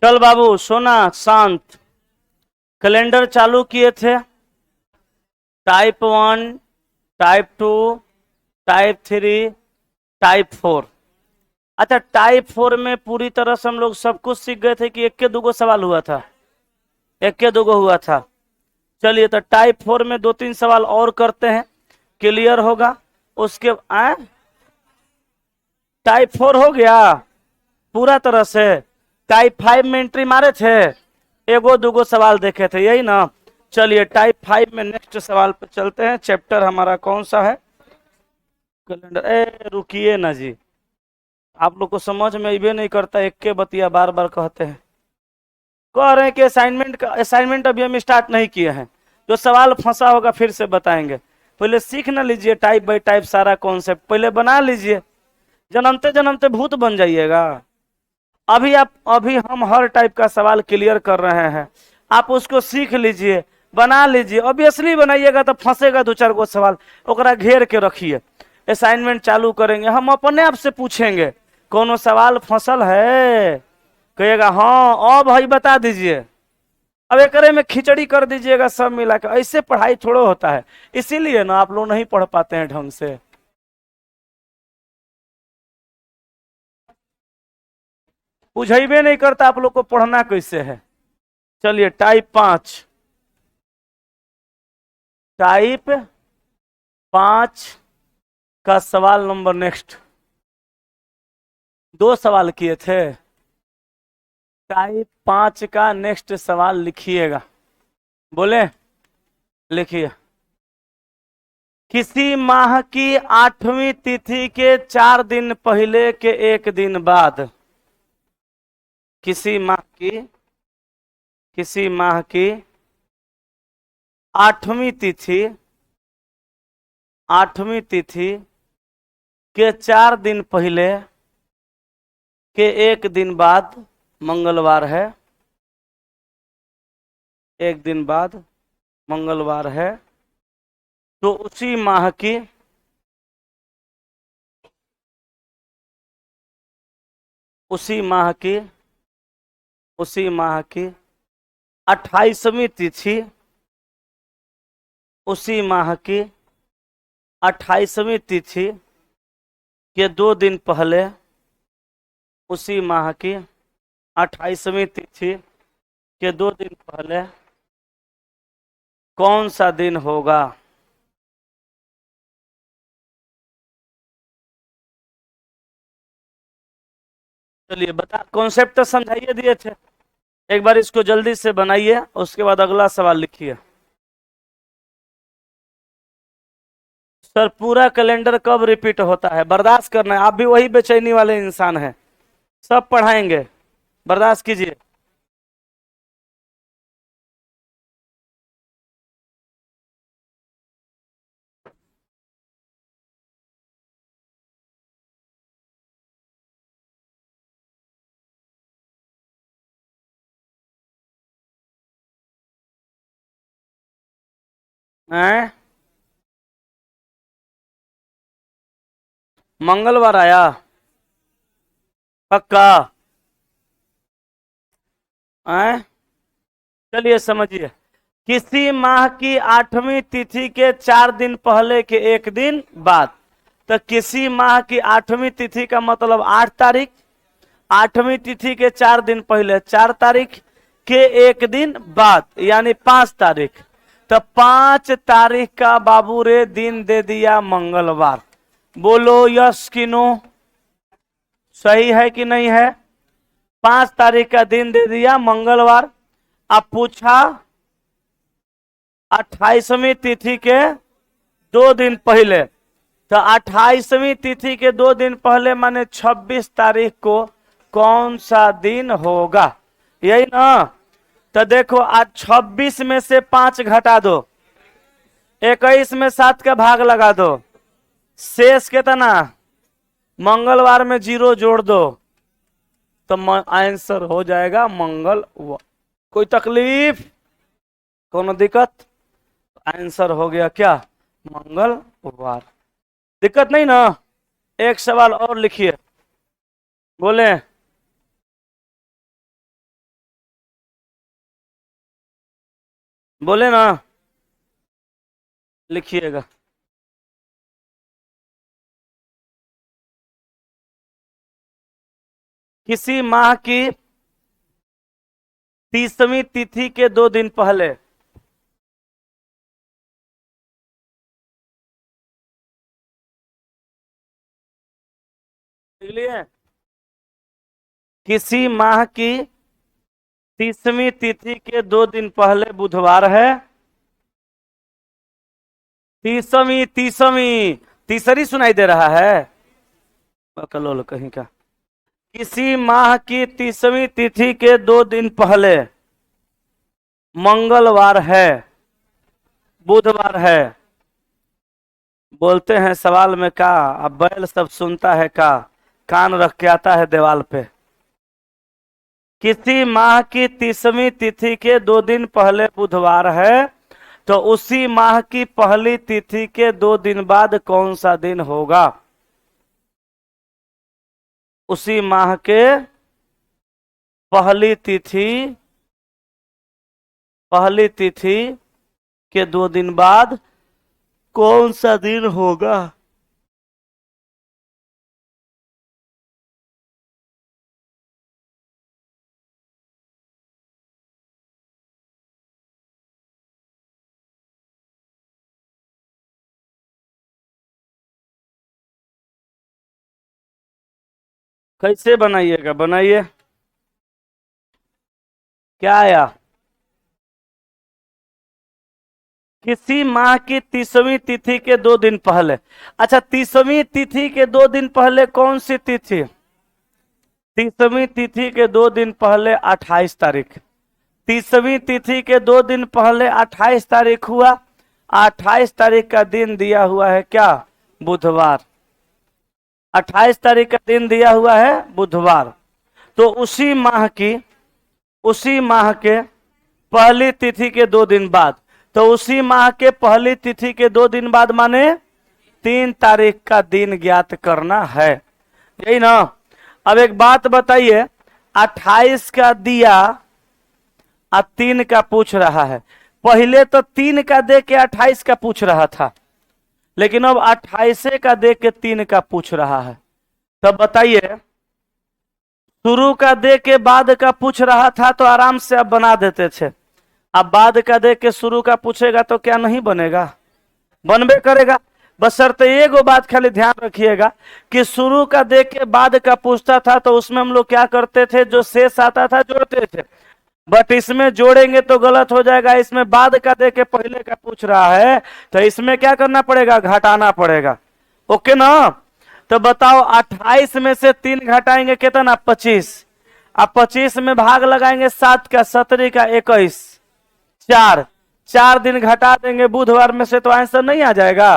चल बाबू सोना शांत। कैलेंडर चालू किए थे। Type 1, type 2, type 3, type 4। अच्छा, टाइप 4 में पूरी तरह से हम लोग सब कुछ सीख गए थे कि एक के दूगो सवाल हुआ था? एक के दूगो हुआ था। चलिए तो टाइप 4 में 2-3 सवाल और करते हैं, क्लियर होगा। उसके टाइप 4 हो गया पूरा तरह से। टाइप 5 में एंट्री मारे थे, एगो दूगो सवाल देखे थे, यही ना। चलिए टाइप 5 में नेक्स्ट सवाल पे चलते हैं। चैप्टर हमारा कौन सा है? कैलेंडर। रुकिए ना जी, आप लोग को समझ में अबे नहीं करता, एक के बतिया बार बार कहते हैं। कह रहे हैं कि असाइनमेंट अभी हम स्टार्ट नहीं किए हैं, जो सवाल फंसा होगा फिर से बताएंगे। पहले सीख ना लीजिए टाइप बाई टाइप सारा कॉन्सेप्ट, पहले बना लीजिए। जन्मते जन्मते भूत बन जाइएगा। अभी हम हर टाइप का सवाल क्लियर कर रहे हैं, आप उसको सीख लीजिए, बना लीजिए। ऑब्वियसली बनाइएगा तो फंसेगा 2-4 गो सवाल, ओकरा घेर के रखिए। असाइनमेंट चालू करेंगे, हम अपने आप से पूछेंगे कोनो सवाल फंसल है, कहिएगा हाँ भाई बता दीजिए। अब एक में खिचड़ी कर दीजिएगा सब मिला के। ऐसे पढ़ाई थोड़ो होता है, इसीलिए ना आप लोग नहीं पढ़ पाते हैं ढंग से। बुझेबे नहीं करता आप लोग को पढ़ना कैसे है। चलिए टाइप 5, टाइप 5 का सवाल नंबर नेक्स्ट। 2 सवाल किए थे। टाइप 5 का नेक्स्ट सवाल लिखिएगा। बोले लिखिए। किसी माह की 8वीं तिथि के 4 दिन पहले के एक दिन बाद, किसी माह की 8वीं तिथि के 4 दिन पहले के एक दिन बाद, मंगलवार है, एक दिन बाद मंगलवार है, तो उसी माह की 28वीं तिथि, उसी माह की 28वीं तिथि के 2 दिन पहले, उसी माह की 28वीं तिथि के 2 दिन पहले कौन सा दिन होगा? चलिए बता, कॉन्सेप्ट तो समझाइए दिए थे, एक बार इसको जल्दी से बनाइए, उसके बाद अगला सवाल लिखिए। सर पूरा कैलेंडर कब रिपीट होता है? बर्दाश्त करना है, आप भी वही बेचैनी वाले इंसान हैं। सब पढ़ाएंगे, बर्दाश्त कीजिए। हैं? मंगलवार आया पक्का? हैं? चलिए समझिए, किसी माह की 8वीं तिथि के 4 दिन पहले के एक दिन बाद। तो किसी माह की 8वीं तिथि का मतलब 8 तारीख, 8वीं तिथि के 4 दिन पहले 4 तारीख के एक दिन बाद यानी 5 तारीख। तो 5 तारीख का बाबू रे दिन दे दिया मंगलवार। बोलो यस कि नो? सही है कि नहीं है? 5 तारीख का दिन दे दिया मंगलवार। अब पूछा 28वीं तिथि के 2 दिन पहले, तो 28वीं तिथि के 2 दिन पहले माने 26 तारीख को कौन सा दिन होगा, यही ना। तो देखो आज 26 में से 5 घटा दो, 21 में 7 का भाग लगा दो, शेष कितना? मंगलवार में 0 जोड़ दो, तो आंसर हो जाएगा मंगलवार। कोई तकलीफ, कोनो दिक्कत? आंसर हो गया क्या? मंगलवार। दिक्कत नहीं ना? एक सवाल और लिखिए। बोले बोले ना, लिखिएगा। किसी माह की 30वीं तिथि के 2 दिन पहले। लिख लिए? किसी माह की 30वीं तिथि के 2 दिन पहले बुधवार है। 30वीं 30वीं तीसरी सुनाई दे रहा है, कलोल कहीं का। किसी माह की 30वीं तिथि के 2 दिन पहले मंगलवार है, बुधवार है। बोलते हैं सवाल में का, अब बैल सब सुनता है का, कान रख के आता है दीवाल पे। किसी माह की 30वीं तिथि के 2 दिन पहले बुधवार है, तो उसी माह की पहली तिथि के 2 दिन बाद कौन सा दिन होगा? उसी माह के पहली तिथि के 2 दिन बाद कौन सा दिन होगा? कैसे बनाइएगा, बनाइए। क्या आया? किसी माह की 30वीं तिथि के 2 दिन पहले। अच्छा, 30वीं तिथि के 2 दिन पहले कौन सी तिथि? 30वीं तिथि के 2 दिन पहले 28 तारीख। 30वीं तिथि के 2 दिन पहले 28 तारीख हुआ। 28 तारीख का दिन दिया हुआ है क्या? बुधवार। 28 तारीख का दिन दिया हुआ है बुधवार। तो उसी माह के पहली तिथि के 2 दिन बाद, तो उसी माह के पहली तिथि के 2 दिन बाद माने 3 तारीख का दिन ज्ञात करना है, यही ना। अब एक बात बताइए, 28 का दिया और 3 का पूछ रहा है। पहले तो 3 का दे के 28 का पूछ रहा था, लेकिन अब 28 का दे के 3 का पूछ रहा है। तब बताइए, शुरू का दे के बाद का पूछ रहा था तो आराम से अब बना देते थे। अब बाद का दे के शुरू का पूछेगा तो क्या नहीं बनेगा? बनबे करेगा। बशर्ते एगो बात खाली ध्यान रखिएगा कि शुरू का दे के बाद का पूछता था तो उसमें हम लोग क्या करते थे, जो शेष आता था जोड़ते थे। बट इसमें जोड़ेंगे तो गलत हो जाएगा। इसमें बाद का दे के पहले का पूछ रहा है तो इसमें क्या करना पड़ेगा? घटाना पड़ेगा। ओके ना? तो बताओ, 28 में से 3 घटाएंगे कितना? 25। अब 25 में भाग लगाएंगे 7 का, 17 का 21, 4 दिन घटा देंगे बुधवार में से तो आंसर नहीं आ जाएगा।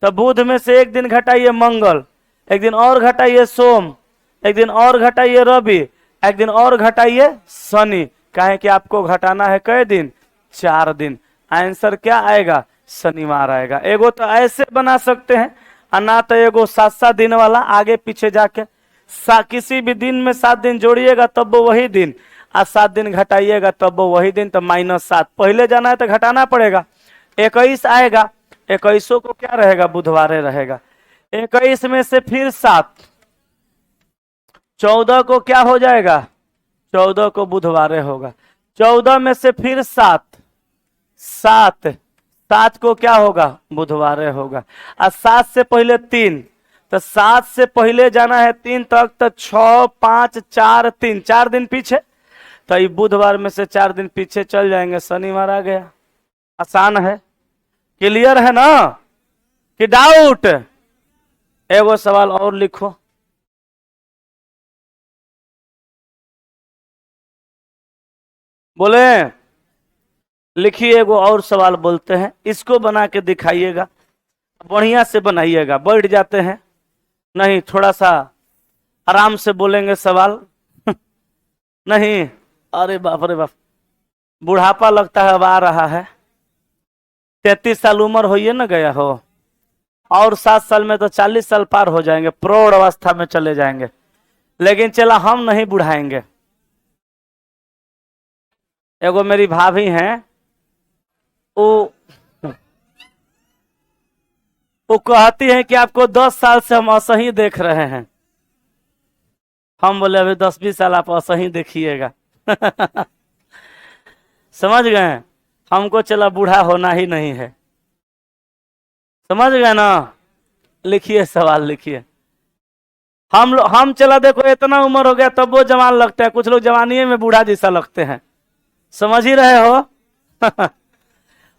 तो बुध में से एक दिन घटाइए मंगल, एक दिन और घटाइए सोम, एक दिन और घटाइए रवि, एक दिन और घटाइए शनि। कहे कि आपको घटाना है कै दिन? 4 दिन। आंसर क्या आएगा? शनिवार आएगा। एगो तो ऐसे बना सकते हैं, और ना तो एगो 7-7 दिन वाला आगे पीछे जाके किसी भी दिन में 7 दिन जोड़िएगा तब वो वही दिन, और 7 दिन घटाइएगा तब वो वही दिन, तो -7। पहले जाना है तो घटाना पड़ेगा। 21 आएगा, 21 को क्या रहेगा? बुधवार रहेगा। 21 में से फिर 7, 14 को क्या हो जाएगा? 14 को बुधवार होगा। 14 में से फिर 7, 7 को क्या होगा? बुधवार होगा। और 7 से पहले 3, तो 7 से पहले जाना है 3 तक, तो 6, 5, 4, 3, 4 दिन पीछे। तो ये बुधवार में से 4 दिन पीछे चल जाएंगे, शनिवार आ गया। आसान है, क्लियर है ना? कि डाउट? एगो सवाल और लिखो। बोले, लिखिए। एगो और सवाल बोलते हैं, इसको बना के दिखाइएगा, बढ़िया से बनाइएगा। बैठ जाते हैं नहीं, थोड़ा सा आराम से बोलेंगे सवाल। नहीं, अरे बाप रे बाप, बुढ़ापा लगता है अब आ रहा है। 33 साल उम्र होइए ना गया हो, और 7 साल में तो 40 साल पार हो जाएंगे, प्रौढ़ अवस्था में चले जाएंगे। लेकिन चला, हम नहीं बुढ़ाएंगे। एगो मेरी भाभी हैं, वो वो कहती है कि आपको 10 साल से हम असही देख रहे हैं। हम बोले अभी 10-20 साल आप असही देखिएगा। समझ गए? हमको चला बूढ़ा होना ही नहीं है। समझ गए ना? लिखिए सवाल लिखिए। हम चला देखो इतना उम्र हो गया तब वो जवान लगते हैं, कुछ लोग जवानी में बूढ़ा जैसा लगते हैं। समझ ही रहे हो?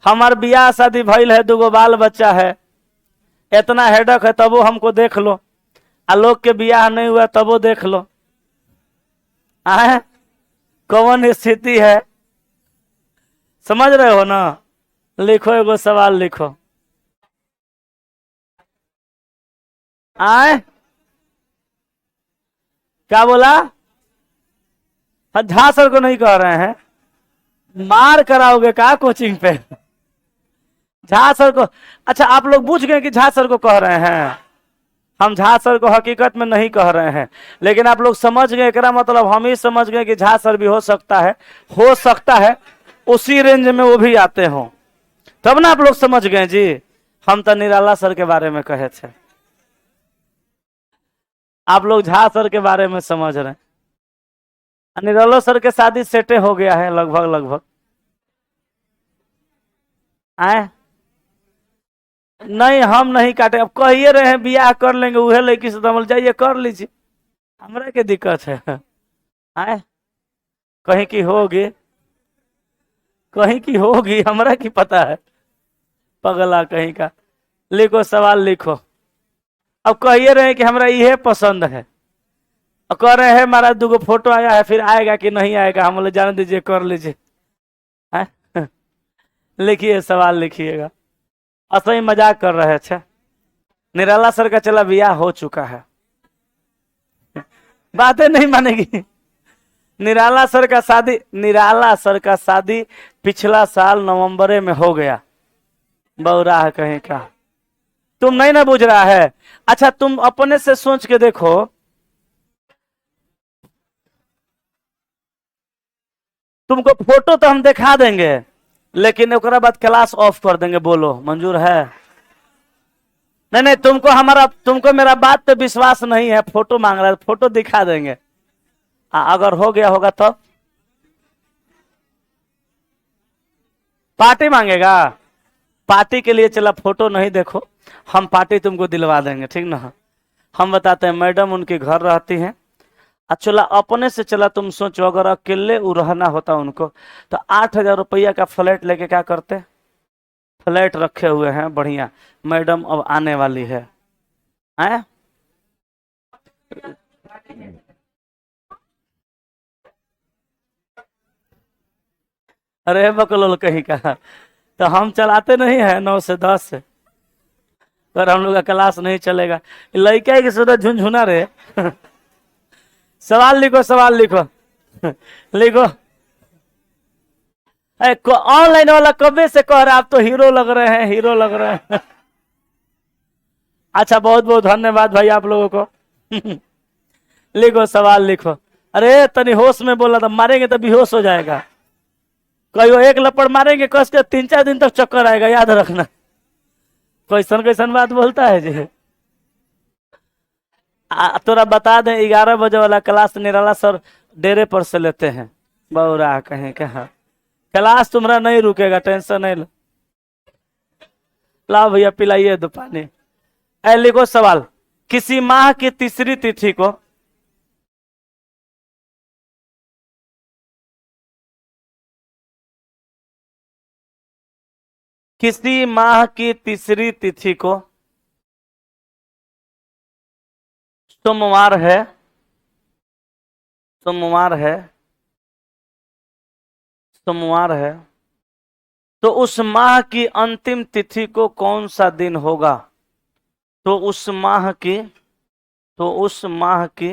हमार बियाह शादी भइल है, 2 बाल बच्चा है, इतना हेडक है, तब वो हमको देख लो। आलोक के बियाह नहीं हुआ तब वो देख लो। आए कौन स्थिति है? समझ रहे हो ना? लिखो एगो सवाल लिखो। आए क्या बोला? झा सर को नहीं कह रहे हैं, मार कराओगे क्या कोचिंग पे? झा सर को? अच्छा आप लोग पूछ गए कि झा सर को कह रहे हैं। हम झा सर को हकीकत में नहीं कह रहे हैं, लेकिन आप लोग समझ गए, एकरा मतलब हम ही समझ गए कि झा सर भी हो सकता है, हो सकता है उसी रेंज में वो भी आते हो, तब ना आप लोग समझ गए जी। हम तो निराला सर के बारे में कहे थे, आप लोग झा सर के बारे में समझ रहे हैं। निराला सर के शादी सेटे हो गया है लगभग लगभग। आए नहीं हम नहीं काटे, अब कहिए रहे हैं बियाह कर लेंगे, उहे लड़की से दमल जाइए कर लीजिए, हमरा के दिक्कत है। आए कहीं की होगी, कहीं की होगी, हमरा की पता है, पगला कहीं का। लिखो सवाल लिखो। अब कहिए रहे हैं कि हमरा ये पसंद है, और कह रहे हैं हमारा 2 फोटो आया है, फिर आएगा कि नहीं आएगा, हम बोले जाने दीजिए कर लीजिए। लिखिए सवाल लिखिएगा। असली मजाक कर रहे थे। निराला सर का चला बियाह हो चुका है, बातें नहीं मानेगी। निराला सर का शादी पिछला साल नवंबर में हो गया। बौरा कहीं का, तुम नहीं ना बुझ रहा है। अच्छा तुम अपने से सोच के देखो, तुमको फोटो तो हम दिखा देंगे, लेकिन ओकरा बाद क्लास ऑफ कर देंगे। बोलो मंजूर है? नहीं नहीं, तुमको मेरा बात पे विश्वास नहीं है, फोटो मांग रहा है, फोटो दिखा देंगे। अगर हो गया होगा तो पार्टी मांगेगा। पार्टी के लिए चला फोटो नहीं देखो, हम पार्टी तुमको दिलवा देंगे, ठीक ना? हम बताते हैं, मैडम उनके घर रहती हैं। चला अपने से चला तुम सोचो, अगर अकेले वो रहना होता उनको तो 8,000 रुपया का फ्लैट लेके क्या करते? फ्लैट रखे हुए हैं बढ़िया, मैडम अब आने वाली है। हैं? अरे बकलोल कहीं का, तो हम चलाते नहीं है 9 से 10 से, पर हम लोग का क्लास नहीं चलेगा। लड़का की सुधा झुनझुना रे। सवाल लिखो सवाल लिखो। लिखो। ऑनलाइन वाला कबे से कह रहे आप तो हीरो लग रहे हैं, हीरो लग रहे हैं। अच्छा बहुत बहुत धन्यवाद भाई आप लोगों को। लिखो सवाल लिखो। अरे तनी होश में बोला था, मारेंगे तो बेहोश हो जाएगा। कहीं एक लपड़ मारेंगे कस के 3-4 दिन तक चक्कर आएगा, याद रखना। कैसन कैसन बात बोलता है जी। तोरा बता दें 11 बजे वाला क्लास निराला सर डेरे पर से लेते हैं। बौरा कहीं कहा, क्लास तुम्हारा नहीं रुकेगा, टेंशन नहीं लो। लाओ भैया पिलाइए दो पानी। लिखो सवाल, किसी माह की तीसरी तिथि को किसी माह की तीसरी तिथि को सोमवार है, सोमवार है, सोमवार है, तो उस माह की अंतिम तिथि को कौन सा दिन होगा? तो उस माह की, तो उस माह की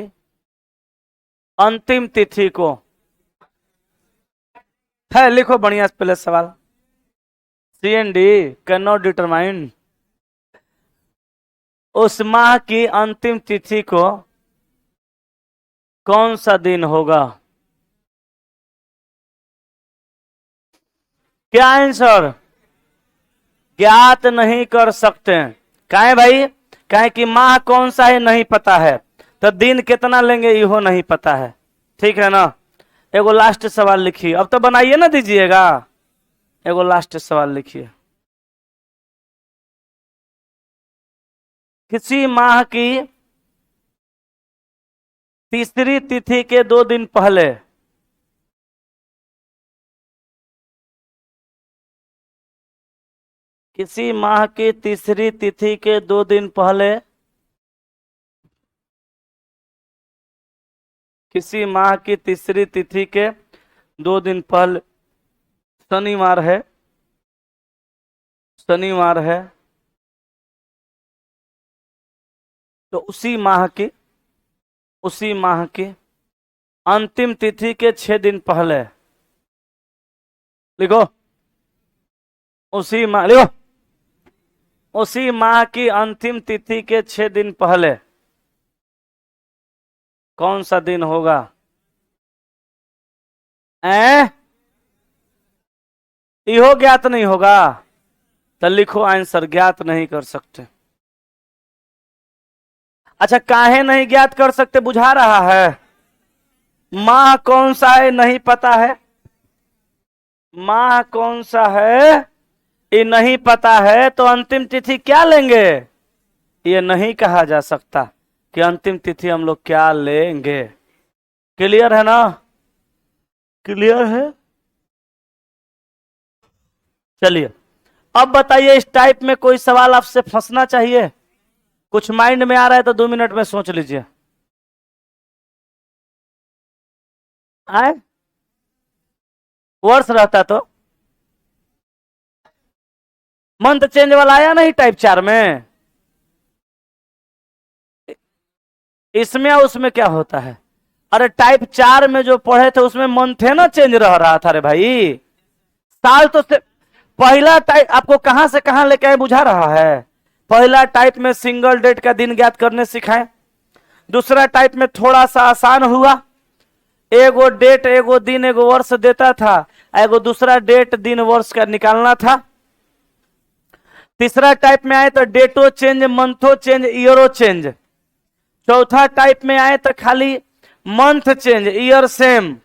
अंतिम तिथि को है। लिखो बढ़िया पहले सवाल। CND can not determine. उस माह की अंतिम तिथि को कौन सा दिन होगा? क्या आंसर? ज्ञात नहीं कर सकते। काहे भाई? काहे कि माह कौन सा है नहीं पता है, तो दिन कितना लेंगे इहो नहीं पता है। ठीक है ना? एगो लास्ट सवाल लिखिए, अब तो बनाइए ना दीजिएगा। एगो लास्ट सवाल लिखिए। किसी माह की तीसरी तिथि के 2 दिन पहले किसी माह की तीसरी तिथि के 2 दिन पहले किसी माह की तीसरी तिथि के 2 दिन पहले शनिवार है, शनिवार है, तो उसी माह की अंतिम तिथि के 6 दिन पहले लिखो। लिखो, उसी माह की अंतिम तिथि के 6 दिन पहले कौन सा दिन होगा? इहो ज्ञात नहीं होगा? तो लिखो आंसर, ज्ञात नहीं कर सकते। अच्छा, काहे नहीं ज्ञात कर सकते बुझा रहा है? माह कौन सा है नहीं पता है, माह कौन सा है ये नहीं पता है, तो अंतिम तिथि क्या लेंगे ये नहीं कहा जा सकता कि अंतिम तिथि हम लोग क्या लेंगे। क्लियर है ना? क्लियर है? चलिए, अब बताइए, इस टाइप में कोई सवाल आपसे फंसना चाहिए? कुछ माइंड में आ रहा है तो 2 मिनट में सोच लीजिए। आए वर्ष रहता तो मंथ चेंज वाला आया नहीं टाइप 4 में? इसमें और उसमें क्या होता है? अरे टाइप 4 में जो पढ़े थे उसमें मंथ है ना चेंज रह रहा था। रे भाई, साल तो से पहला टाइप आपको कहां से कहां लेके आए बुझा रहा है। पहला टाइप में सिंगल डेट का दिन ज्ञात करने सिखाए। दूसरा टाइप में थोड़ा सा आसान हुआ, एगो डेट एगो दिन एगो वर्ष देता था, एगो दूसरा डेट दिन वर्ष का निकालना था। तीसरा टाइप में आए तो डेटो चेंज, मंथो चेंज, ईयरो चेंज। चौथा टाइप में आए तो खाली मंथ चेंज, ईयर सेम।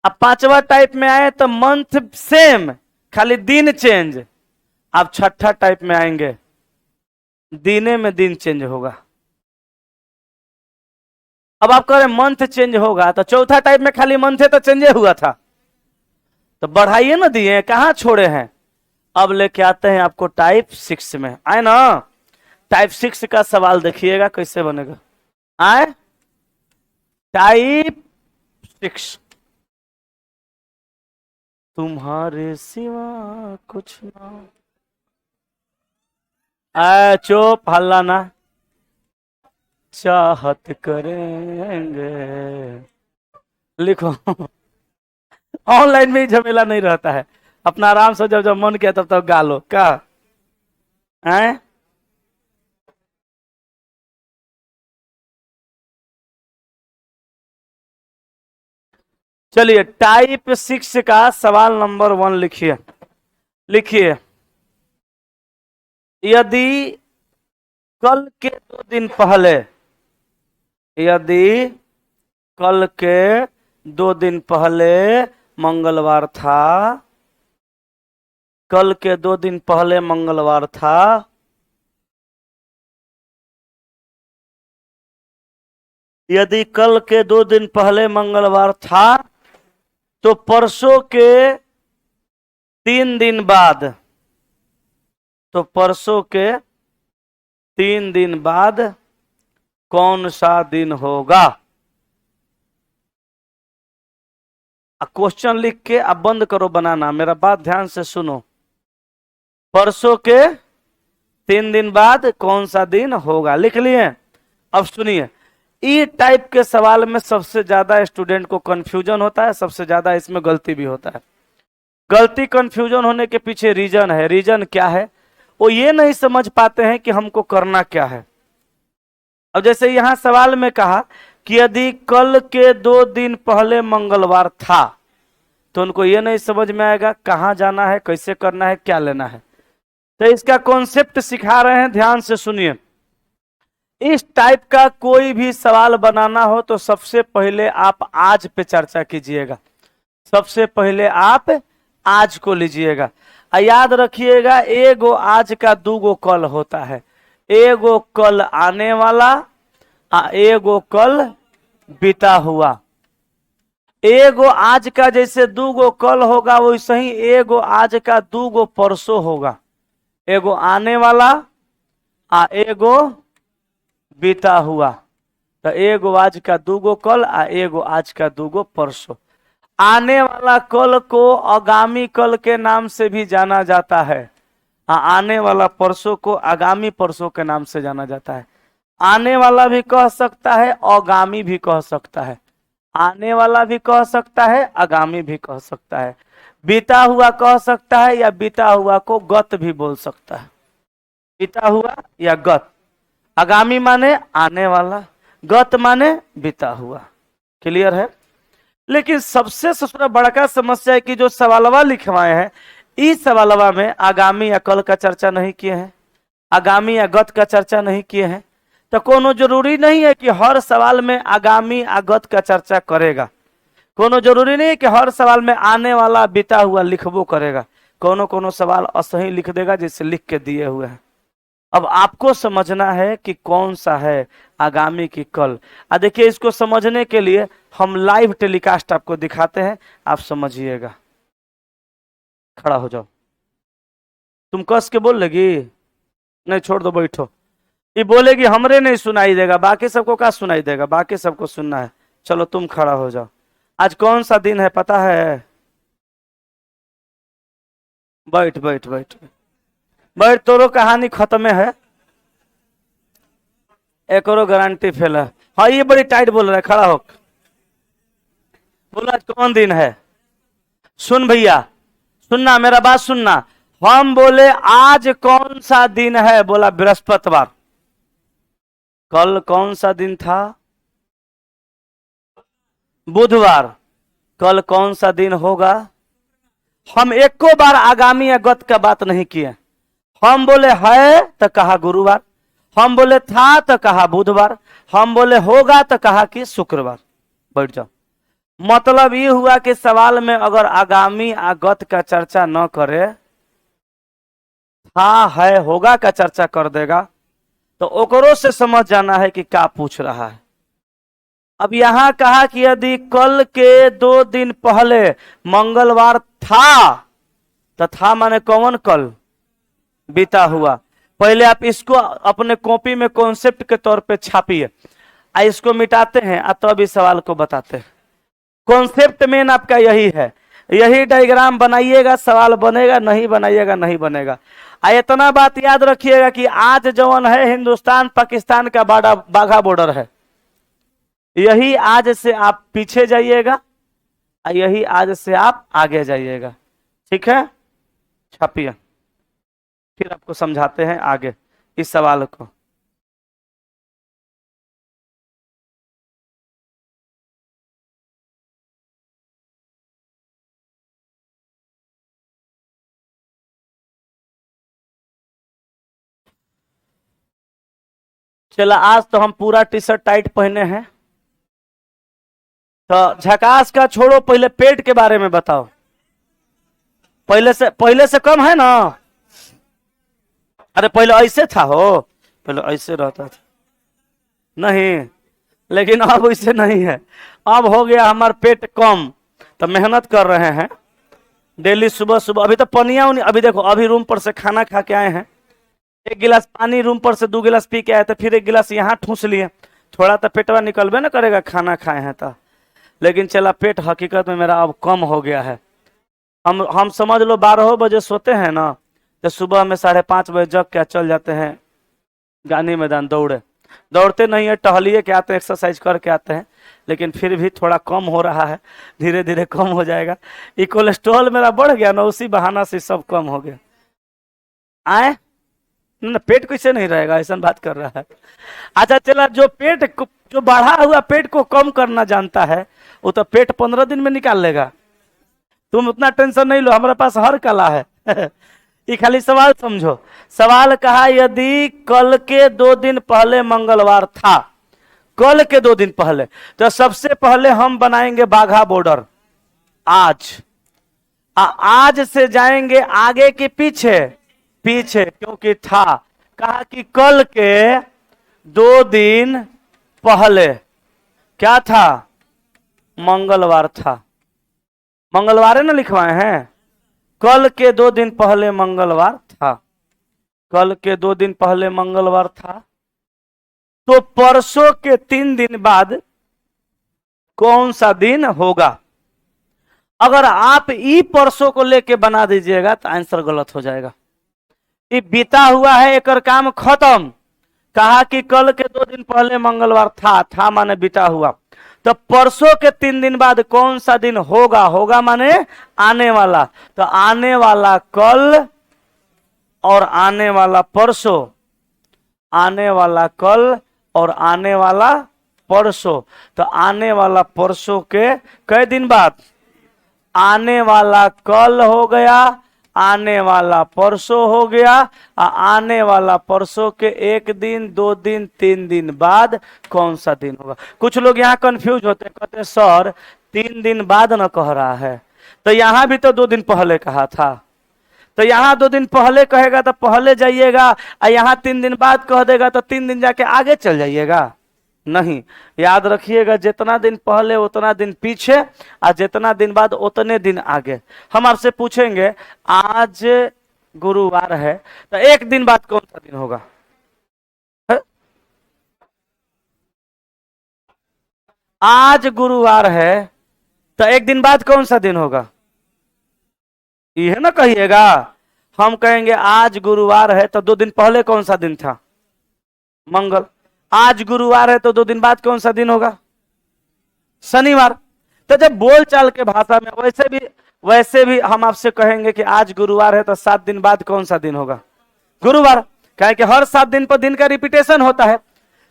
अब पांचवा टाइप में आए तो मंथ सेम, खाली दिन चेंज। अब छठा टाइप में आएंगे, दिने में दिन चेंज होगा। अब आप कह रहे मंथ चेंज होगा, तो चौथा टाइप में खाली मंथ है तो चेंज हुआ था, तो बढ़ाइए ना दिए, कहां छोड़े हैं। अब लेके आते हैं आपको टाइप 6 में। आए ना, टाइप 6 का सवाल देखिएगा कैसे बनेगा। आए टाइप 6, तुम्हारे सिवा कुछ ना। चुप, हल्ला ना। चाहत करेंगे, लिखो। ऑनलाइन में ही झमेला नहीं रहता है, अपना आराम से जब जब मन किया तब तब गा लो। क्या है? चलिए, टाइप 6 का सवाल नंबर 1 लिखिए। लिखिए, यदि कल के 2 दिन पहले, यदि कल के 2 दिन पहले मंगलवार था, कल के 2 दिन पहले मंगलवार था, यदि कल के 2 दिन पहले मंगलवार था, तो परसों के 3 दिन बाद, तो परसों के 3 दिन बाद कौन सा दिन होगा? क्वेश्चन लिख के अब बंद करो बनाना, मेरा बात ध्यान से सुनो। परसों के 3 दिन बाद कौन सा दिन होगा, लिख लिए? अब सुनिए, ई टाइप के सवाल में सबसे ज्यादा स्टूडेंट को कंफ्यूजन होता है, सबसे ज्यादा इसमें गलती भी होता है। गलती कंफ्यूजन होने के पीछे रीजन है। रीजन क्या है? वो ये नहीं समझ पाते हैं कि हमको करना क्या है। अब जैसे यहां सवाल में कहा कि यदि कल के 2 दिन पहले मंगलवार था, तो उनको ये नहीं समझ में आएगा कहाँ जाना है, कैसे करना है, क्या लेना है। तो इसका कॉन्सेप्ट सिखा रहे हैं, ध्यान से सुनिए। इस टाइप का कोई भी सवाल बनाना हो तो सबसे पहले आप आज पे चर्चा कीजिएगा, सबसे पहले आप आज को लीजिएगा। याद रखिएगा, एगो आज का दूगो कल होता है, एगो कल आने वाला एगो कल बीता हुआ। एगो आज का जैसे दूगो कल होगा वैसे ही एगो आज का दूगो परसों होगा, एगो आने वाला एगो बीता हुआ। तो एगो आज का दूगो कल एगो आज का दूगो परसों। आने वाला कल को आगामी कल के नाम से भी जाना जाता है, आने वाला परसों को आगामी परसों के नाम से जाना जाता है। आने वाला भी कह सकता है, आगामी भी कह सकता है, आने वाला भी कह सकता है, आगामी भी कह सकता है, बीता हुआ कह सकता है, या बीता हुआ को गत भी बोल सकता है, बीता हुआ या गत। आगामी माने आने वाला, गत माने बीता हुआ। क्लियर है? लेकिन सबसे बड़का समस्या है कि जो सवालवा लिखवाए हैं, इस सवालवा में आगामी या कल का चर्चा नहीं किए हैं, आगामी या गत का चर्चा नहीं किए हैं। तो कोनो जरूरी नहीं है कि हर सवाल में आगामी गत का चर्चा करेगा, कोनो जरूरी नहीं है कि हर सवाल में आने वाला बीता हुआ लिखबो करेगा। कोनो सवाल असही लिख देगा जैसे लिख के दिए हुए हैं। अब आपको समझना है कि कौन सा है आगामी की कल। देखिए, इसको समझने के लिए हम लाइव टेलीकास्ट आपको दिखाते हैं, आप समझिएगा। खड़ा हो जाओ। तुम कस के बोल लेगी? नहीं, छोड़ दो, बैठो। ये बोलेगी हमरे नहीं सुनाई देगा, बाकी सबको क्या सुनाई देगा? बाकी सबको सुनना है। चलो तुम खड़ा हो जाओ। आज कौन सा दिन है पता है? बैठ बैठ बैठ बैठ, तोरो कहानी खत्म है, एक और गारंटी फेल है। हाँ, ये बड़ी टाइट बोल रहा है, खड़ा हो बोला आज कौन दिन है? सुन भैया, सुनना, मेरा बात सुनना। हम बोले आज कौन सा दिन है? बोला बृहस्पतिवार। कल कौन सा दिन था? बुधवार। कल कौन सा दिन होगा? हम एको बार आगामी या गत का बात नहीं किए। हम बोले है तो कहा गुरुवार, हम बोले था तो कहा बुधवार, हम बोले होगा तो कहा कि शुक्रवार। बैठ जाओ। मतलब ये हुआ कि सवाल में अगर आगामी गत का चर्चा न करे, था है होगा का चर्चा कर देगा, तो ओकरो से समझ जाना है कि क्या पूछ रहा है। अब यहां कहा कि यदि कल के 2 दिन पहले मंगलवार था, तो था माने कौन कल? बीता हुआ। पहले आप इसको अपने कॉपी में कॉन्सेप्ट के तौर पे छापिए, इसको मिटाते हैं तब इस सवाल को बताते हैं। कॉन्सेप्ट मेन आपका यही है, यही डायग्राम बनाइएगा, सवाल बनेगा, नहीं बनाइएगा नहीं बनेगा। इतना बात याद रखिएगा कि आज जवन है हिंदुस्तान पाकिस्तान का बाघा बॉर्डर है, यही आज से आप पीछे जाइएगा, यही आज से आप आगे जाइएगा। ठीक है? छापिए, फिर आपको समझाते हैं आगे इस सवाल को। चला, आज तो हम पूरा टी शर्ट टाइट पहने हैं, तो झकास का छोड़ो, पहले पेट के बारे में बताओ। पहले से कम है ना? अरे पहले ऐसे था, हो पहले ऐसे रहता था, नहीं, लेकिन अब ऐसे नहीं है, अब हो गया हमारा पेट कम। तो मेहनत कर रहे हैं डेली सुबह सुबह। अभी तो पनिया, अभी देखो, अभी रूम पर से खाना खा के आए हैं, 1 गिलास पानी रूम पर से 2 गिलास पी के आए थे, फिर 1 गिलास यहाँ ठूस लिए। थोड़ा तो पेटवा निकलबे ना करेगा, खाना खाए हैं तो। लेकिन चला, पेट हकीकत में मेरा अब कम हो गया है। हम समझ लो 12 बजे सोते हैं ना, तो सुबह में 5:30 बजे जग के चल जाते हैं गांधी मैदान दौड़ते नहीं है, टहलिए के आते हैं, एक्सरसाइज करके आते हैं। लेकिन फिर भी थोड़ा कम हो रहा है, धीरे धीरे कम हो जाएगा। ये कोलेस्ट्रॉल मेरा बढ़ गया ना, उसी बहाना से सब कम हो गया। आए ना, पेट कैसे नहीं रहेगा, ऐसा बात कर रहा है। अच्छा चला, जो बढ़ा हुआ पेट को कम करना जानता है, वो तो पेट 15 दिन में निकाल लेगा। तुम उतना टेंशन नहीं लो, हमारे पास हर कला है। ये खाली सवाल समझो। सवाल कहा यदि कल के 2 दिन पहले मंगलवार था, कल के 2 दिन पहले, तो सबसे पहले हम बनाएंगे बाघा बॉर्डर आज। आज से जाएंगे आगे के पीछे, पीछे क्योंकि था। कहा कि कल के 2 दिन पहले क्या था, मंगलवार था। मंगलवार है ना लिखवाए हैं, कल के 2 दिन पहले मंगलवार था, कल के 2 दिन पहले मंगलवार था। तो परसों के 3 दिन बाद कौन सा दिन होगा? अगर आप ई परसों को लेके बना दीजिएगा तो आंसर गलत हो जाएगा। ये बीता हुआ है, एक काम खत्म। कहा कि कल के 2 दिन पहले मंगलवार था माने बीता हुआ। तो परसों के 3 दिन बाद कौन सा दिन होगा? होगा माने आने वाला। तो आने वाला कल और आने वाला परसों, आने वाला कल और आने वाला परसों। तो आने वाला परसों के कई दिन बाद, आने वाला कल हो गया, आने वाला परसों हो गया, आने वाला परसों के 1 दिन 2 दिन 3 दिन बाद कौन सा दिन होगा? कुछ लोग यहाँ कंफ्यूज होते हैं, कहते हैं सर 3 दिन बाद न कह रहा है, तो यहाँ भी तो 2 दिन पहले कहा था। तो यहाँ 2 दिन पहले कहेगा तो पहले जाइएगा, और यहाँ 3 दिन बाद कह देगा तो 3 दिन जाके आगे चल जाइएगा। नहीं, याद रखिएगा, जितना दिन पहले उतना दिन पीछे, और जितना दिन बाद उतने दिन आगे। हम आपसे पूछेंगे आज गुरुवार है, तो 1 दिन बाद कौन सा दिन होगा? है? आज गुरुवार है तो 1 दिन बाद कौन सा दिन होगा? ये ना कहिएगा। हम कहेंगे आज गुरुवार है तो 2 दिन पहले कौन सा दिन था? मंगल। आज गुरुवार है तो 2 दिन बाद कौन सा दिन होगा? शनिवार। तो जब बोलचाल के भाषा में वैसे भी हम आपसे कहेंगे कि आज गुरुवार है तो 7 दिन बाद कौन सा दिन होगा? गुरुवार। कहें कि हर 7 दिन पर दिन का रिपीटेशन होता है।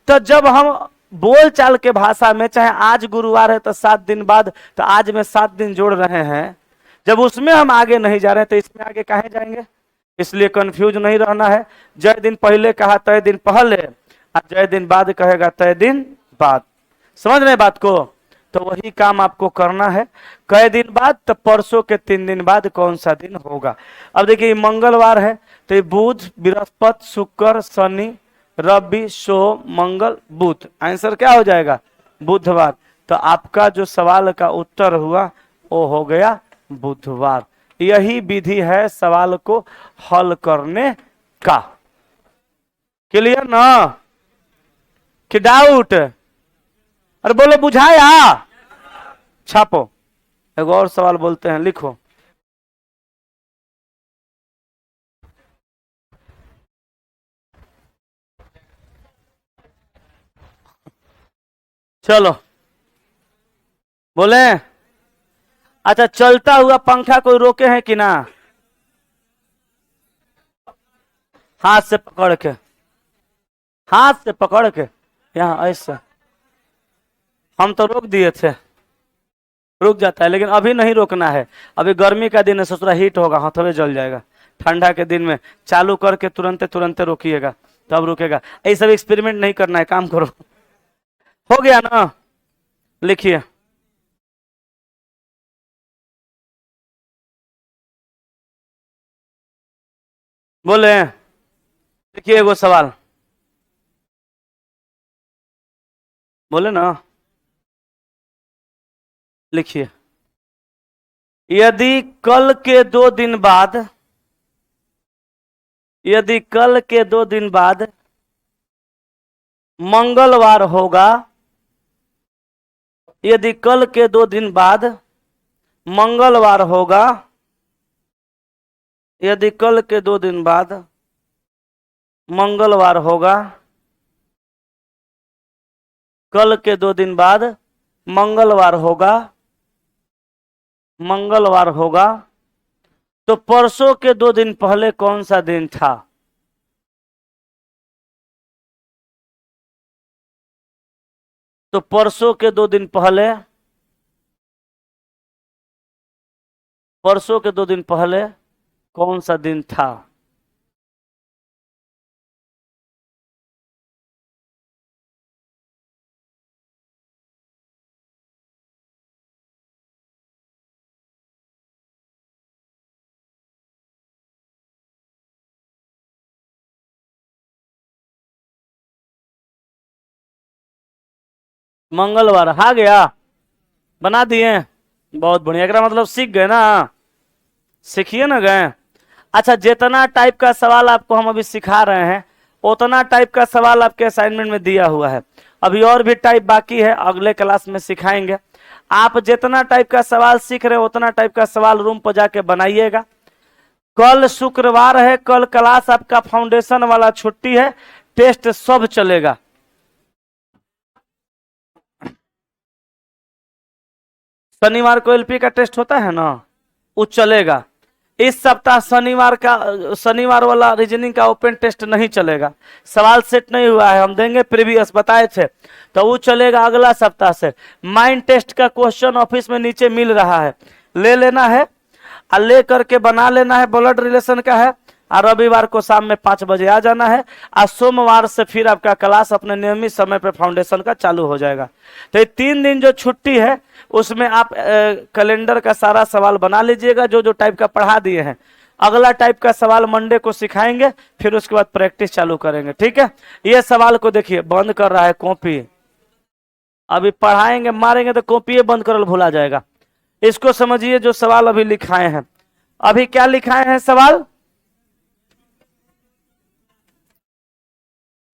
तो जब हम बोलचाल के भाषा में चाहे आज गुरुवार है तो 7 दिन बाद, तो आज में 7 दिन जोड़ रहे हैं, जब उसमें हम आगे नहीं जा रहे हैं तो इसमें आगे कहे जाएंगे? इसलिए कंफ्यूज नहीं रहना है। जय दिन पहले कहा तय दिन पहले, और जय दिन बाद कहेगा तय दिन बाद। समझ रहे बात को? तो वही काम आपको करना है। कई दिन बाद? तो परसों के 3 दिन बाद कौन सा दिन होगा? अब देखिए मंगलवार है तो बुध बृहस्पति शुक्र शनि रवि सोम मंगल बुध, आंसर क्या हो जाएगा? बुधवार। तो आपका जो सवाल का उत्तर हुआ वो हो गया बुधवार। यही विधि है सवाल को हल करने का। क्लियर ना? कि डाउट? अरे बोलो बुझाया? छापो। एक और सवाल बोलते हैं, लिखो। चलो बोले। अच्छा, चलता हुआ पंखा कोई रोके हैं कि ना? हाथ से पकड़ के, हाथ से पकड़ के यहाँ ऐसा हम तो रोक दिए थे, रुक जाता है, लेकिन अभी नहीं रोकना है। अभी गर्मी का दिन है, ससुरा हीट होगा, हाथों में जल जाएगा। ठंडा के दिन में चालू करके तुरंत तुरंत रोकिएगा, तब रुकेगा। ये सब एक्सपेरिमेंट नहीं करना है, काम करो। हो गया ना? लिखिए। बोले लिखिए वो सवाल, बोले ना, लिखिए। यदि कल के 2 दिन बाद, यदि कल के 2 दिन बाद मंगलवार होगा, यदि कल के 2 दिन बाद मंगलवार होगा, यदि कल के 2 दिन बाद मंगलवार होगा, कल के 2 दिन बाद मंगलवार होगा, मंगलवार होगा, तो परसों के 2 दिन पहले कौन सा दिन था? तो परसों के 2 दिन पहले परसों के 2 दिन पहले कौन सा दिन था? मंगलवार आ गया, बना दिए, बहुत बढ़िया। एकरा मतलब सीख गए ना, सीखिए ना गए। अच्छा, जितना टाइप का सवाल आपको हम अभी सिखा रहे हैं उतना टाइप का सवाल आपके असाइनमेंट में दिया हुआ है। अभी और भी टाइप बाकी है, अगले क्लास में सिखाएंगे। आप जितना टाइप का सवाल सीख रहे हो उतना टाइप का सवाल रूम पर जाके बनाइएगा। कल शुक्रवार है, कल क्लास आपका फाउंडेशन वाला छुट्टी है, टेस्ट सब चलेगा। शनिवार को एलपी का टेस्ट होता है ना, वो चलेगा। इस सप्ताह शनिवार वाला रीजनिंग का ओपन टेस्ट नहीं चलेगा, सवाल सेट नहीं हुआ है, हम देंगे प्रीवियस बताए थे, तो वो चलेगा अगला सप्ताह से। माइंड टेस्ट का क्वेश्चन ऑफिस में नीचे मिल रहा है, ले लेना है और ले करके बना लेना है, ब्लड रिलेशन का है। और रविवार को शाम में 5 बजे आ जाना है। और सोमवार से फिर आपका क्लास अपने नियमित समय पे फाउंडेशन का चालू हो जाएगा। तो ये 3 दिन जो छुट्टी है उसमें आप कैलेंडर का सारा सवाल बना लीजिएगा, जो जो टाइप का पढ़ा दिए हैं। अगला टाइप का सवाल मंडे को सिखाएंगे, फिर उसके बाद प्रैक्टिस चालू करेंगे, ठीक है। ये सवाल को देखिए, बंद कर रहा है कॉपी, अभी पढ़ाएंगे मारेंगे तो कॉपी बंद करल भूला जाएगा। इसको समझिए जो सवाल अभी लिखाए हैं। अभी क्या लिखाए हैं सवाल?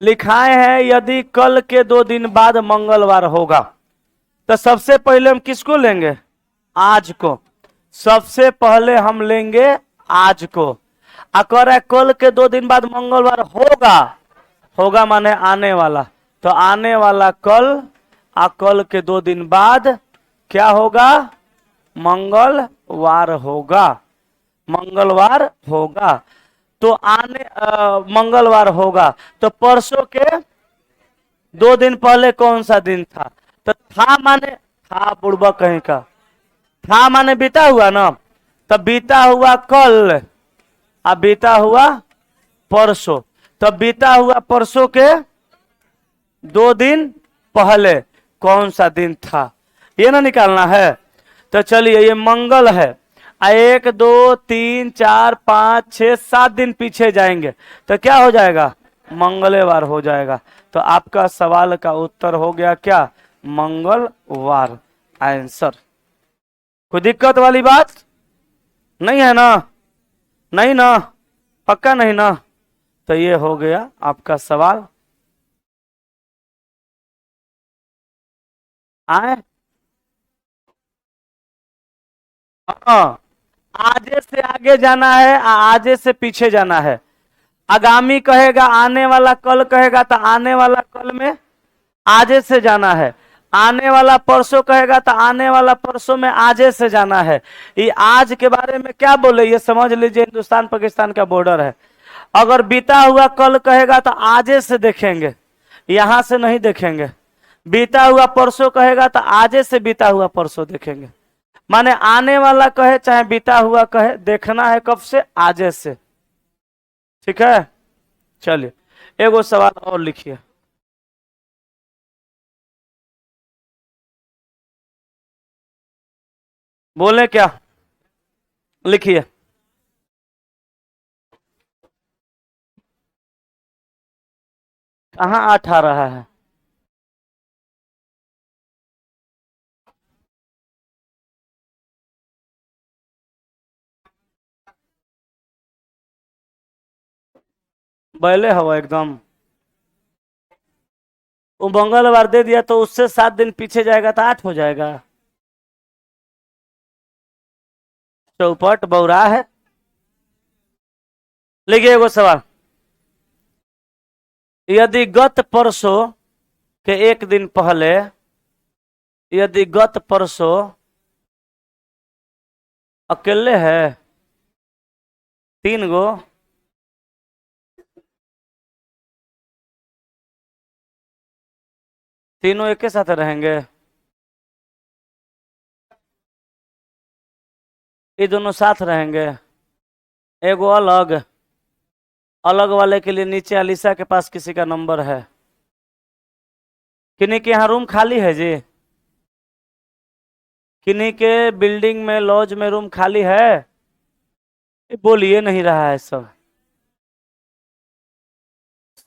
लिखाए हैं यदि कल के 2 दिन बाद मंगलवार होगा तो सबसे पहले हम किसको लेंगे? आज को। सबसे पहले हम लेंगे आज को। अगर है कल के 2 दिन बाद मंगलवार होगा, होगा माने आने वाला, तो आने वाला कल, आ कल के 2 दिन बाद क्या होगा? मंगलवार होगा। मंगलवार होगा तो मंगलवार होगा। तो परसों के 2 दिन पहले कौन सा दिन था? तो था माने था, बुड़बक कहीं का, था माने बीता हुआ ना, तो बीता हुआ कल, अब बीता हुआ परसों, तो बीता हुआ परसों के 2 दिन पहले कौन सा दिन था, ये ना निकालना है। तो चलिए, ये मंगल है, 1 2 3 4 5 6 7 दिन पीछे जाएंगे तो क्या हो जाएगा? मंगलवार हो जाएगा। तो आपका सवाल का उत्तर हो गया क्या? मंगलवार आंसर। कोई दिक्कत वाली बात नहीं है ना? नहीं ना? पक्का नहीं ना? तो ये हो गया आपका सवाल। आए, हाँ, आजे से आगे जाना है, आजे से पीछे जाना है। आगामी कहेगा, आने वाला कल कहेगा तो आने वाला कल में आजे से जाना है। आने वाला परसों कहेगा तो आने वाला परसों में आजे से जाना है। ये आज के बारे में क्या बोले ये समझ लीजिए, हिंदुस्तान पाकिस्तान का बॉर्डर है। अगर बीता हुआ कल कहेगा तो आजे से देखेंगे, यहां से नहीं देखेंगे। बीता हुआ परसों कहेगा तो आजे से बीता हुआ परसों देखेंगे। माने आने वाला कहे चाहे बीता हुआ कहे, देखना है कब से? आजे से, ठीक है। चलिए, एगो सवाल और लिखिए। बोले क्या? लिखिए। कहाँ 8 आ रहा है? बैले हवा एकदम। वो मंगलवार दे दिया तो उससे 7 दिन पीछे जाएगा तो 8 हो जाएगा। चौपट बौरा है। लिखिए एगो सवाल। यदि गत परसों के 1 दिन पहले, यदि गत परसों अकेले है 3 गो, तीनों एक साथ रहेंगे। ये दोनों साथ रहेंगे, एगो अलग, अलग वाले के लिए नीचे अलीसा के पास किसी का नंबर है? किन्हीं के यहाँ रूम खाली है जी? किन्हीं के बिल्डिंग में लॉज में रूम खाली है? ये बोलिए नहीं रहा है सब,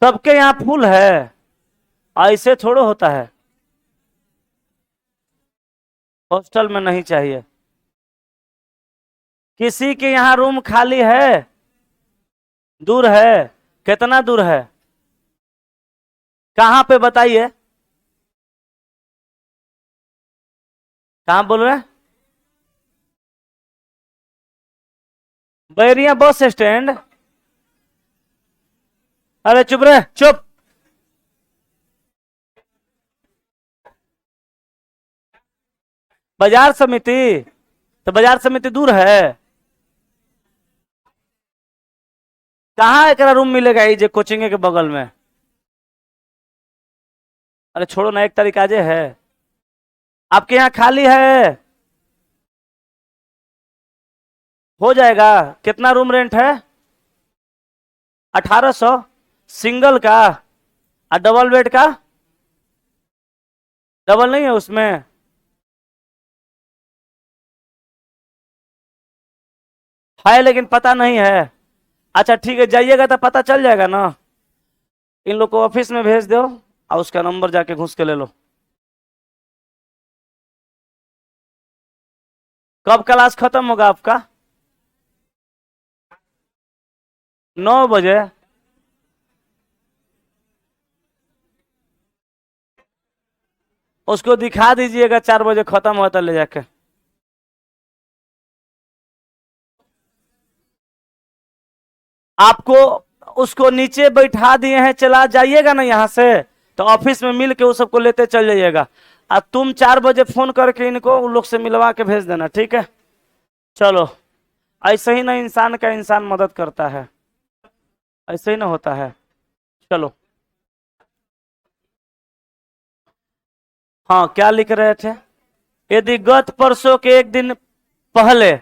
सबके यहाँ फुल है, ऐसे थोड़ो होता है। हॉस्टल में नहीं चाहिए। किसी के यहाँ रूम खाली है? दूर है? कितना दूर है? कहाँ पे बताइए, कहाँ बोल रहे हैं? Bairiya bus stand? अरे चुप रहे, चुप। बाजार समिति? तो बाजार समिति दूर है? कहाँ एक रूम मिलेगा ये जे कोचिंग के बगल में? अरे छोड़ो ना, 1 तारीख आजे है। आपके यहाँ खाली है? हो जाएगा। कितना रूम रेंट है? 1800 सिंगल का? और डबल बेड का? डबल नहीं है उसमें? है लेकिन पता नहीं है। अच्छा ठीक है, जाइएगा तो पता चल जाएगा ना। इन लोग को ऑफिस में भेज दो और उसका नंबर जाके घुस के ले लो। कब क्लास खत्म होगा आपका? 9 बजे? उसको दिखा दीजिएगा 4 बजे खत्म होता ले जाके। आपको उसको नीचे बैठा दिए हैं, चला जाइएगा ना यहाँ से, तो ऑफिस में मिल के उस सबको लेते चल जाइएगा। और तुम 4 बजे फोन करके इनको उन लोग से मिलवा के भेज देना, ठीक है? चलो, ऐसे ही ना इंसान का इंसान मदद करता है, ऐसे ही ना होता है। चलो, हाँ क्या लिख रहे थे? यदि गत परसों के एक दिन पहले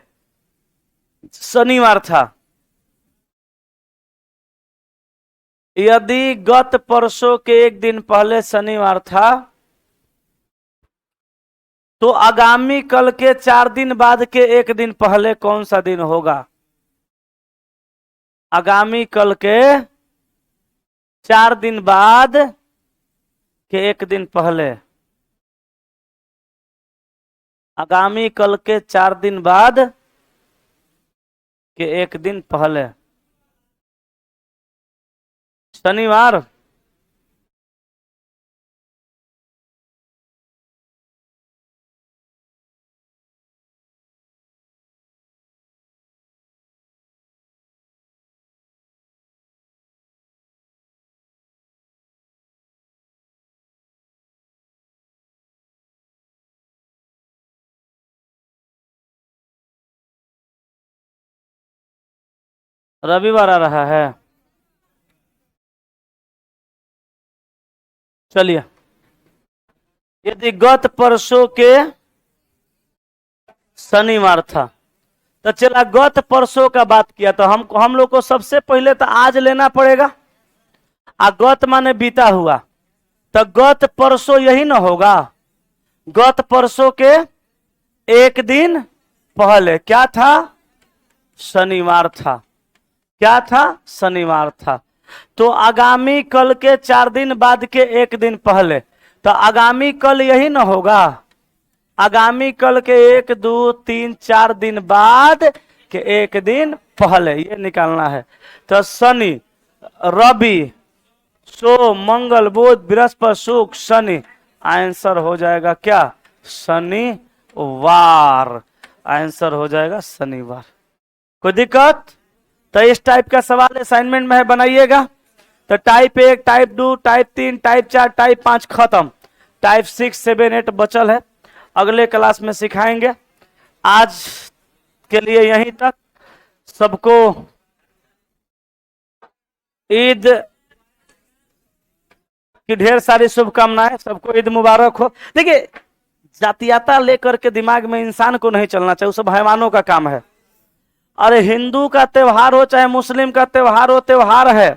शनिवार था, यदि गत परसों के एक दिन पहले शनिवार था, तो आगामी कल के 4 दिन बाद के एक दिन पहले कौन सा दिन होगा? आगामी कल के 4 दिन बाद के एक दिन पहले, आगामी कल के 4 दिन बाद के एक दिन पहले शनिवार। रविवार आ रहा है। चलिए, यदि गत परसों के शनिवार था, तो चला गत परसों का बात किया, तो हम लोग को सबसे पहले तो आज लेना पड़ेगा। गत माने बीता हुआ, तो गत परसों यही ना होगा। गत परसों के एक दिन पहले क्या था? शनिवार था। क्या था? शनिवार था। तो आगामी कल के 4 दिन बाद के एक दिन पहले, तो आगामी कल यही ना होगा। आगामी कल के 1 2 3 4 दिन बाद के एक दिन पहले, ये निकालना है। तो शनि, रवि, सोम, मंगल, बुध, बृहस्पति, शुक्र, शनि। आंसर हो जाएगा क्या? शनिवार। आंसर हो जाएगा शनिवार। कोई दिक्कत? तो इस टाइप का सवाल असाइनमेंट में है, बनाइएगा। तो type 1, type 2, type 3, type 4, type 5 खत्म। टाइप 6, 7, 8 बचल है, अगले क्लास में सिखाएंगे। आज के लिए यहीं तक। सबको ईद की ढेर सारी शुभकामनाएं। सबको ईद मुबारक हो। देखिए, जातीयता लेकर के दिमाग में इंसान को नहीं चलना चाहिए, वो सब हैवानों का काम है। अरे हिंदू का त्योहार हो चाहे मुस्लिम का त्योहार हो, त्योहार है।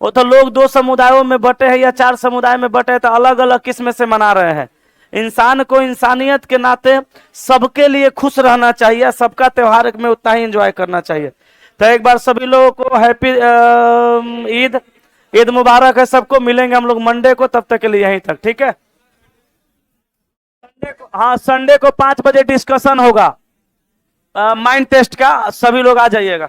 वो तो लोग दो समुदायों में बटे हैं या चार समुदाय में बटे हैं तो अलग अलग किस्म से मना रहे हैं। इंसान को इंसानियत के नाते सबके लिए खुश रहना चाहिए, सबका त्योहार में उतना ही एंजॉय करना चाहिए। तो एक बार सभी लोगों को हैप्पी ईद, ईद मुबारक है सबको। मिलेंगे हम लोग मंडे को, तब तक के लिए यहीं तक, ठीक है। संडे को, हाँ संडे को 5 बजे डिस्कशन होगा माइंड टेस्ट का, सभी लोग आ जाइएगा।